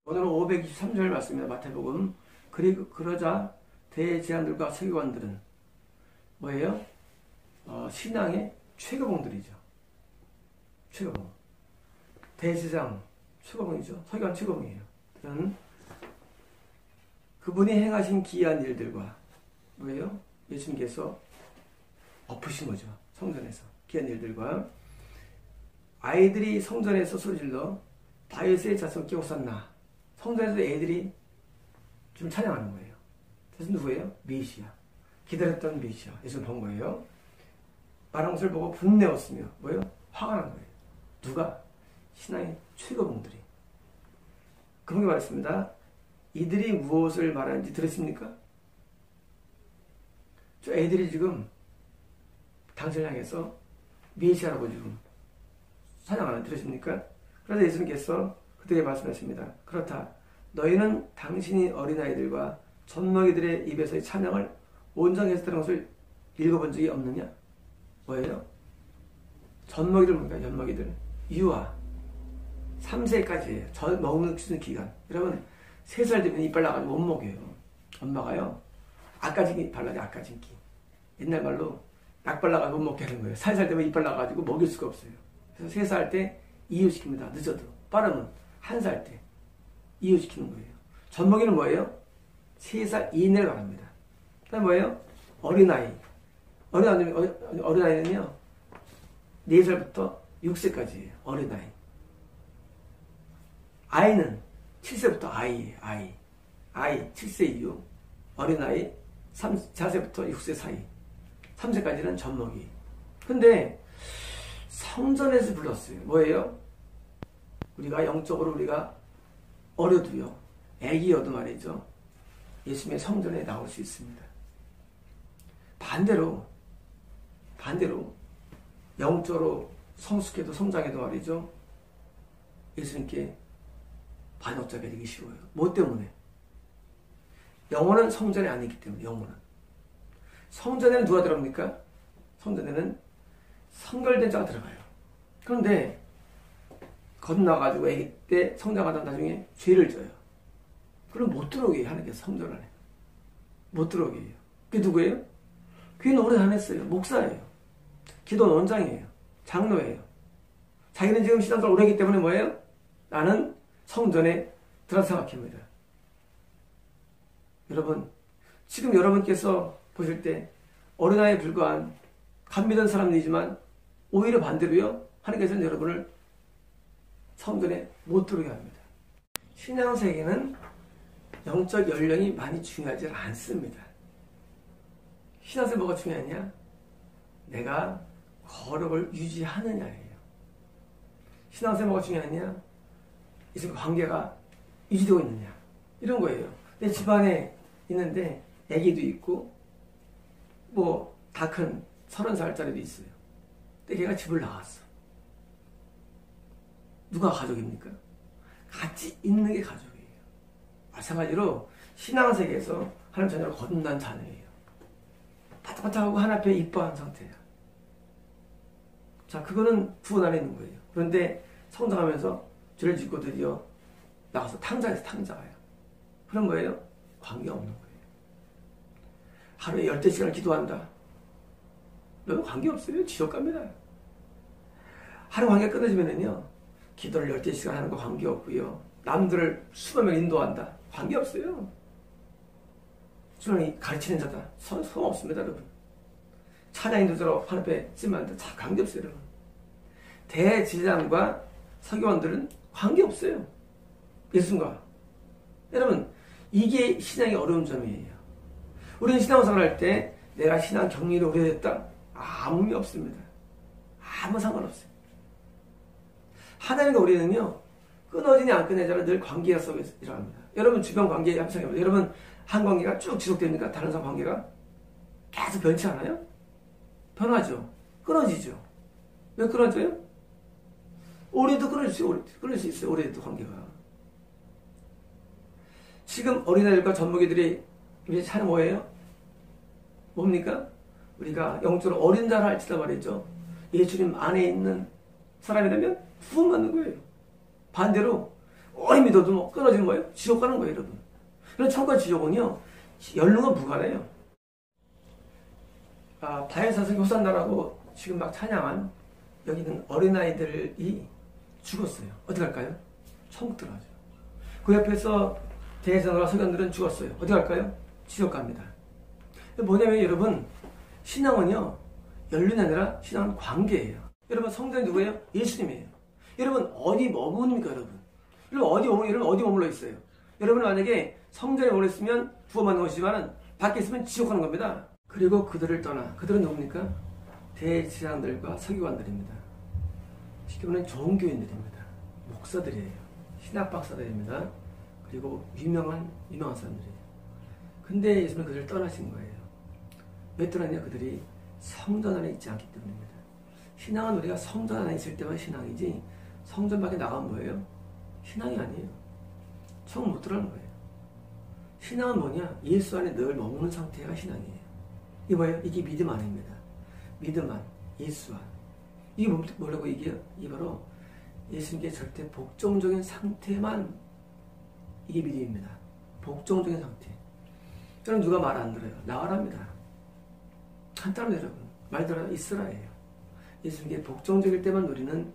오늘은 523절 말씀입니다. 마태복음. 그러자 대제사장들과 서기관들은 뭐예요? 신앙의 최고봉들이죠. 최고봉. 대제사장 최고봉이죠. 서기관 최고봉이에요. 그분이 행하신 기이한 일들과 뭐예요? 예수님께서 엎으신 거죠. 성전에서. 기이한 일들과 아이들이 성전에서 소리질러 다윗의 자손께 호산나. 성전에서 애들이 좀 찬양하는 거예요. 그래서 누구예요? 메시아. 기다렸던 메시아. 예수를 본 거예요. 말한 것을 보고 분내었으며 뭐예요? 화가 난 거예요. 누가? 신앙의 최고봉들이. 그런 게 말했습니다. 이들이 무엇을 말하는지 들었습니까? 저 애들이 지금 당신을 향해서 메시아라고 지금 찬양하는 들으십니까? 그래서 예수님께서 그들에게 말씀하십니다. 그렇다. 너희는 당신이 어린아이들과 젖먹이들의 입에서의 찬양을 온전히 했다는 것을 읽어본 적이 없느냐? 뭐예요? 젖먹이들 뭡니까? 젖먹이들. 유아. 3세까지예요. 젖 먹는 기간. 여러분 3살 되면 이빨 나가지고 못 먹여요. 엄마가요. 아까진기 발라요. 아까진기. 옛날 말로 약 발라가지고 못 먹게 하는 거예요. 4살 되면 이빨 나가지고 먹일 수가 없어요. 그래서 3살 때 이유시킵니다. 늦어도. 빠르면 1살 때 이유시키는 거예요. 젖먹이는 뭐예요? 3살 이내를 말합니다. 그 다음 뭐예요? 어린아이. 어린아이는요 4살부터 6세까지예요. 어린아이. 아이는 7세부터 아이예요. 아이 7세 이후. 어린아이 4세부터 6세 사이. 3세까지는 젖먹이. 근데 성전에서 불렀어요. 뭐예요? 우리가 영적으로 우리가 어려도요. 애기여도 말이죠. 예수님의 성전에 나올 수 있습니다. 반대로 영적으로 성숙해도 성장해도 말이죠. 예수님께 반역자가 되기 쉬워요. 뭐 때문에? 영혼은 성전에 안 있기 때문에. 영혼은. 성전에는 누가 들어갑니까? 성전에는 성결된 자가 들어가요. 그런데 건너가지고 애기 때 성장하다 나중에 죄를 져요. 그럼 못 들어오게 해요. 하나님께서 성전 안에. 못 들어오게 해요. 그게 누구예요? 그게 오래 안 했어요. 목사예요. 기도 원장이에요. 장로예요. 자기는 지금 신앙생활 오래 했기 때문에 뭐예요? 나는 성전에 들어서 생각합니다. 여러분, 지금 여러분께서 보실 때 어린아이에 불과한 감미된 사람들이지만 오히려 반대로요. 하나님께서는 여러분을 성전에 못 들어오게 합니다. 신앙세계는 영적 연령이 많이 중요하지 않습니다. 신앙생활 뭐가 중요하냐? 내가 거룩을 유지하느냐예요. 신앙생활 뭐가 중요하냐? 이 관계가 유지되고 있느냐? 이런 거예요. 내 집안에 있는데 아기도 있고 뭐 다 큰 30살짜리도 있어요. 근데 걔가 집을 나갔어. 누가 가족입니까? 같이 있는 게 가족이에요. 마찬가지로 신앙세계에서 하나님 자녀로 거듭난 자녀예요. 바짝바짝하고 하나 앞에 이뻐한 상태예요. 자, 그거는 구원 안에 있는 거예요. 그런데 성장하면서 죄를 짓고 드디어 나가서 탕자에서 탕자가요. 그런 거예요? 관계 없는 거예요. 하루에 10시간을 기도한다. 너무 관계 없어요. 지옥 갑니다. 하루 관계 끊어지면은요, 기도를 10시간 하는 거 관계 없고요. 남들을 수만 명 인도한다. 관계 없어요. 주님이 가르치는 자다. 소용 없습니다, 여러분. 찬양 인도자로 하늘 앞에 쓰면 안 돼. 다 관계 없어요, 여러분. 대제사장과 서기관들은 관계 없어요. 예수님과. 여러분, 이게 신앙의 어려운 점이에요. 우리는 신앙생활 할 때 내가 신앙 경륜이 오래됐다? 아무 의미 없습니다. 아무 상관없어요. 하나님과 우리는요, 끊어지냐 안 끊어지냐 늘 관계 속에서 일어납니다. 여러분 주변 관계 한번 생각해보세요. 여러분 한 관계가 쭉 지속됩니까? 다른 사람 관계가? 계속 변치 않아요? 변하죠. 끊어지죠. 왜 끊어져요? 오래도 끊을 수 있어요. 오래도 관계가. 지금 어린아이들과 젖먹이들이 이제 차는 뭐예요? 뭡니까? 우리가 영적으로 어린 자라 할지라 말이죠. 예수님 안에 있는 사람이라면 구원받는 거예요. 반대로 오래 믿어도 뭐 끊어지는 거예요? 지옥 가는 거예요, 여러분. 그런 천과 지옥은요, 연륜과 무관해요. 바헬사슬 호산나라고 지금 막 찬양한 여기 있는 어린아이들이 죽었어요. 어디 갈까요? 천국 들어가죠. 그 옆에서 대제사장과 서기관들은 죽었어요. 어디 갈까요? 지옥 갑니다. 뭐냐면 여러분, 신앙은요, 연륜이 아니라 신앙은 관계예요. 여러분, 성전이 누구예요? 예수님이에요. 여러분, 어디 머무릅니까, 여러분? 여러분, 어디 머물러 있어요? 여러분, 만약에 성전에 머물러 있으면 구원받는 것이지만 밖에 있으면 지옥 가는 겁니다. 그리고 그들을 떠나, 그들은 누굽니까? 대제사장들과 서기관들입니다. 쉽게 말하면 종교인들입니다. 목사들이에요. 신학박사들입니다. 그리고 유명한 사람들이에요. 근데 예수님은 그들을 떠나신 거예요. 왜 떠났냐? 그들이 성전 안에 있지 않기 때문입니다. 신앙은 우리가 성전 안에 있을 때만 신앙이지, 성전 밖에 나가면 뭐예요? 신앙이 아니에요. 성 못 들어가는 거예요. 신앙은 뭐냐? 예수 안에 늘 머무는 상태가 신앙이에요. 이게 뭐예요? 이게 믿음 안입니다. 믿음 안, 예수 안. 이게 뭐라고 얘기해요? 이게 바로 예수님께 절대 복종적인 상태만, 이게 믿음입니다. 복종적인 상태. 저는 누가 말 안 들어요. 나가랍니다. 간단합니다, 여러분. 말 들어요. 있으라예요. 예수님께 복종적일 때만 우리는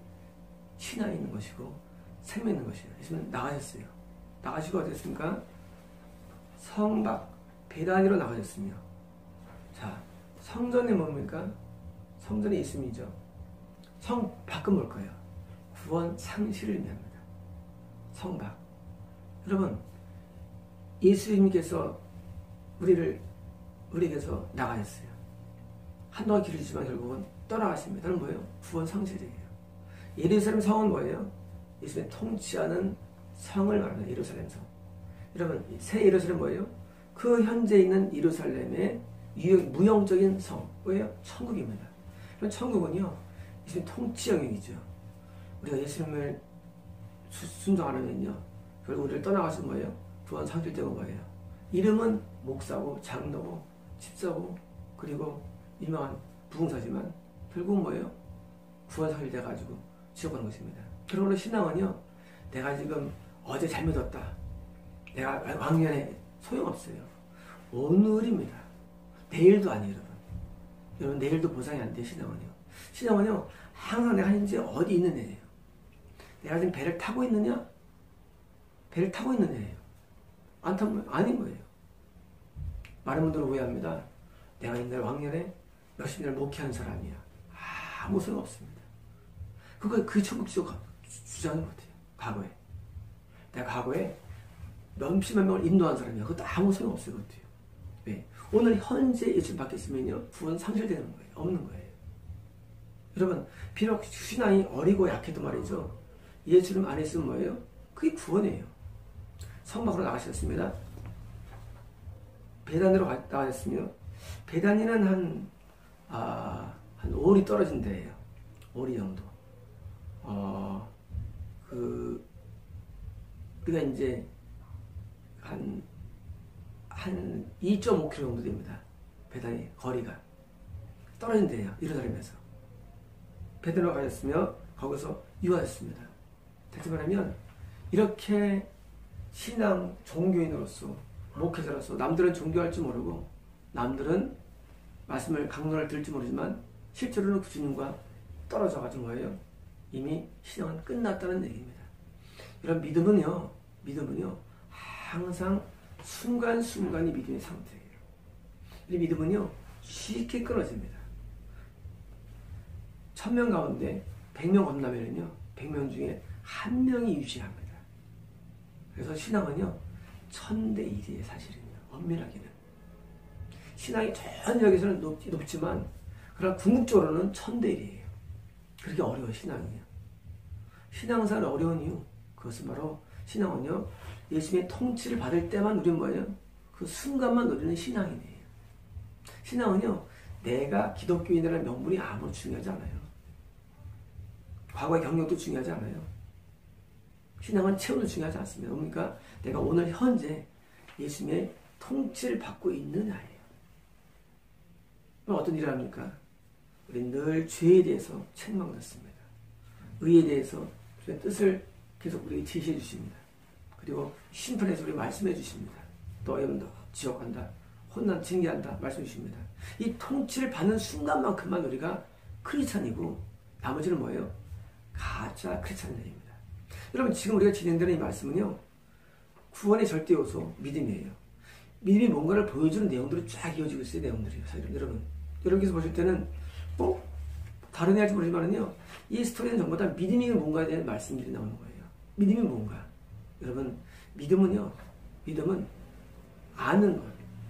신앙이 있는 것이고 생명이 있는 것이에요. 예수님은 나가셨어요. 나가시고 어디 됐습니까? 성밖 베다니로 나가셨으며, 자, 성전이 뭡니까? 성전이 예수님이죠. 성 밖은 뭘 거예요? 구원 상실을 의미합니다. 성 밖. 여러분, 예수님께서 우리에게서 나가셨어요. 한동안 길을 주지만 결국은 떠나가십니다. 그럼 뭐예요? 구원 상실이에요. 예루살렘 성은 뭐예요? 예수님이 통치하는 성을 말하는 예루살렘 성. 여러분, 새 예루살렘 뭐예요? 그 현재 있는 예루살렘의 무형적인 성. 뭐예요? 천국입니다. 그럼 천국은요, 예수님 통치 영역이죠. 우리가 예수님을 순종하려면요, 결국 우리를 떠나가신 뭐예요? 구원 상실되고 뭐예요? 이름은 목사고 장로고 집사고 그리고 유명한 부흥사지만 결국 뭐예요? 구원 상실돼가지고 지옥 가는 것입니다. 그러므로 신앙은요, 내가 지금 어제 잘 믿었다, 내가 왕년에 소용없어요. 오늘입니다. 내일도 아니에요, 여러분. 여러분, 내일도 보상이 안 돼요, 신앙은요. 신앙은요, 항상 내가 현재 어디 있는 애예요. 내가 지금 배를 타고 있느냐? 배를 타고 있는 애예요. 안 타면 아닌 거예요. 많은 분들은 오해합니다. 내가 옛날 왕년에 몇십 년을 목회한 사람이야. 아무 소용 없습니다. 그 천국 지옥 주장하는 것 같아요. 과거에. 내가 과거에 몇십만 명을 인도한 사람이야. 그것도 아무 소용 없을 것 같아요. 왜? 오늘 현재 예수님 밖에 있으면요, 구원 상실되는 거예요. 없는 거예요. 여러분, 비록 신앙이 어리고 약해도 말이죠, 예수님 안에 있으면 뭐예요? 그게 구원이에요. 성 밖으로 나가셨습니다. 베단으로 나가셨으며, 베단이는 한 5리 떨어진 데예요. 5리 정도. 우리가 이제 한 2.5km 정도 됩니다. 베단이 거리가 떨어진 데예요. 예루살렘에서. 베단으로 가셨으며 거기서 유하였습니다. 다시 말하면 이렇게 신앙 종교인으로서, 목회자로서, 남들은 종교할 줄 모르고 남들은 말씀을 강론을 들을지 모르지만 실제로는 그 주님과 떨어져 가지고 거예요. 이미 신앙은 끝났다는 얘기입니다. 이런 믿음은요 항상 순간순간이 믿음의 상태예요. 이 믿음은요 쉽게 끊어집니다. 1000명 가운데 100명 겁나면은요 100명 중에 1명이 유지합니다. 그래서 신앙은요 1000대1이에요. 사실은요, 엄밀하게는. 신앙이 전 여기서는 높지만 그러나 궁극적으로는 1000대1이에요. 그렇게 어려워요, 신앙이요. 신앙생활이 어려운 이유, 그것은 바로 신앙은요 예수님의 통치를 받을 때만 누리는 뭐예요? 그 순간만 누리는 신앙이에요. 신앙은요 내가 기독교인이라는 명분이 아무런 중요하지 않아요. 과거의 경력도 중요하지 않아요. 신앙은 체험도 중요하지 않습니다. 그러니까 내가 오늘 현재 예수님의 통치를 받고 있느냐예요. 그럼 어떤 일을 합니까? 우리는 늘 죄에 대해서 책망받습니다. 의에 대해서 주의 뜻을 계속 우리에게 제시해 주십니다. 그리고 심판에서 우리 말씀해 주십니다. 너희는 너 지옥 간다. 혼난 징계한다. 말씀해 주십니다. 이 통치를 받는 순간만큼만 우리가 크리스찬이고 나머지는 뭐예요? 가짜 크리스찬입니다. 여러분 지금 우리가 진행되는 이 말씀은요. 구원의 절대 요소 믿음이에요. 믿음이 뭔가를 보여주는 내용들이 쫙 이어지고 있어요. 내용들이요. 여러분 여러분께서 보실 때는 다른 애 할지 모르지만은요. 이 스토리는 전부 다 믿음이 뭔가에 대한 말씀들이 나오는 거예요. 믿음이 뭔가? 여러분 믿음은요. 믿음은 아는 것,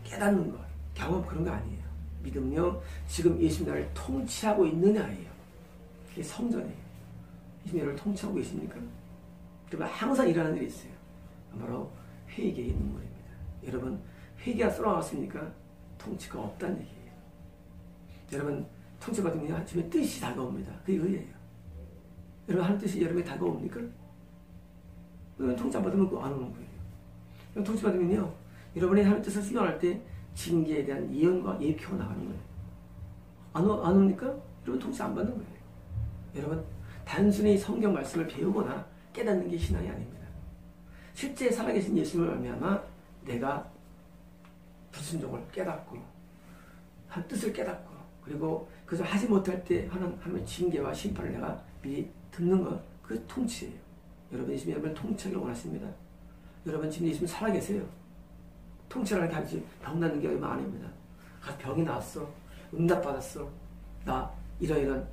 깨닫는 것, 경험 그런 거 아니에요. 믿음은요. 지금 예수님 나를 통치하고 있느냐예요. 그게 성전이에요. 예수님 나를 통치하고 계십니까? 그러면 항상 일어나는 일이 있어요. 바로 회개의 눈물입니다. 여러분 회개가 썰어나왔습니까? 통치가 없다는 얘기예요. 여러분 통치받으면 하나님의 뜻이 다가옵니다. 그게 의예요. 여러분 하나님 뜻이 여러분에게 다가옵니까? 여러분 통치 안 받으면 그거 안 오는 거예요. 여러분 통치 받으면요. 여러분이 하나님 뜻을 수행할 때 징계에 대한 예언과 예표가 나가는 거예요. 안 옵니까? 여러분 통치 안 받는 거예요. 여러분 단순히 성경 말씀을 배우거나 깨닫는 게 신앙이 아닙니다. 실제 살아계신 예수님을 말미암아 내가 불순종을 깨닫고 한 뜻을 깨닫고 그리고 그것을 하지 못할 때 하나님의 징계와 심판을 내가 미리 듣는 것 그 통치예요. 여러분 예수님 여러분을 통치하기를 원하십니다. 여러분 지금 예수님 살아계세요. 통치를 하지 병 낫는 게 얼마 아닙니다. 병이 나왔어. 응답받았어. 나 이런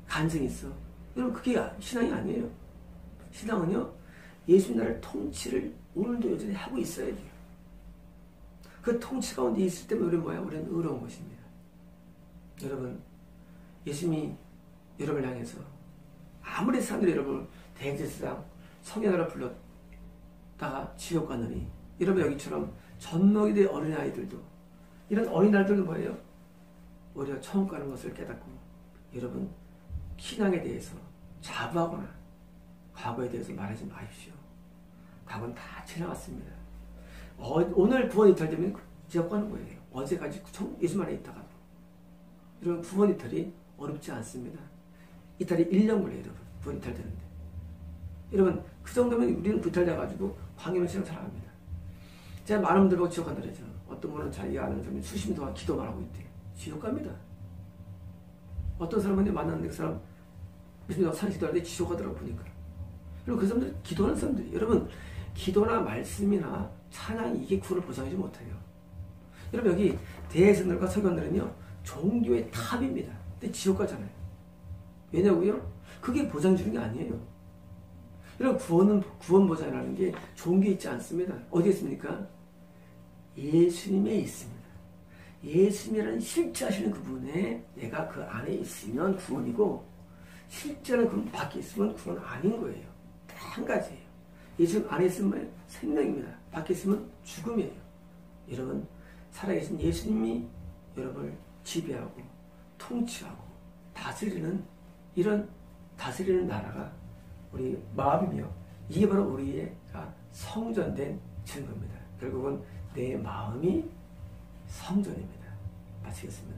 간증이 있어. 여러분 그게 신앙이 아니에요. 신앙은요. 예수님 나를 통치를 오늘도 여전히 하고 있어야 돼요. 그 통치 가운데 있을 때면 우리는 뭐야? 우리는 의로운 것입니다. 여러분 예수님이 여러분을 향해서 아무리 사람들이 여러분을 대제사장 성현아라 불렀다가 지옥 가느니 여러분 여기처럼 젖먹이 된 어린아이들도 이런 어린아이들도 뭐예요? 오히려 천국 가는 것을 깨닫고 여러분 신앙에 대해서 자부하거나 과거에 대해서 말하지 마십시오. 과거는 다 지나갔습니다. 오늘 구원 이탈되면 지옥 가는 거예요. 어제까지 예수 안에 있다가도 여러분 구원 이탈이 어렵지 않습니다. 이탈이 1년 걸려요. 여러분 구원 이탈되는데 여러분 그 정도면 우리는 이탈돼가지고 광야로 신앙 살아갑니다. 제가 많은 분들 보고 지옥 간다 그러죠. 어떤 분은 자기가 아는 사람이 수십 년 동안 기도만 하고 있대요. 지옥 갑니다. 어떤 사람은 만났는데 그 사람 무슨 년 산 기도하는데 지옥 가더라고 보니까. 그리고 그 사람들 기도하는 사람들이 여러분 기도나 말씀이나 찬양이 이게 구원을 보장하지 못해요. 여러분 여기 대선들과 서기관들은요 종교의 탑입니다. 근데 지옥 가잖아요. 왜냐고요? 그게 보장 주는 게 아니에요. 여러분 구원 보장이라는 게 종교에 있지 않습니다. 어디에 있습니까? 예수님에 있습니다. 예수님이라는 실제하시는 그분에 내가 그 안에 있으면 구원이고 실제는 그 밖에 있으면 구원 아닌 거예요. 한 가지예요. 예수님 안에 있으면 생명입니다. 밖에 있으면 죽음이에요. 여러분 살아계신 예수님이 여러분을 지배하고 통치하고 다스리는 이런 다스리는 나라가 우리 마음이며 이게 바로 우리가 성전된 증거입니다. 결국은 내 마음이 성전입니다. 마치겠습니다.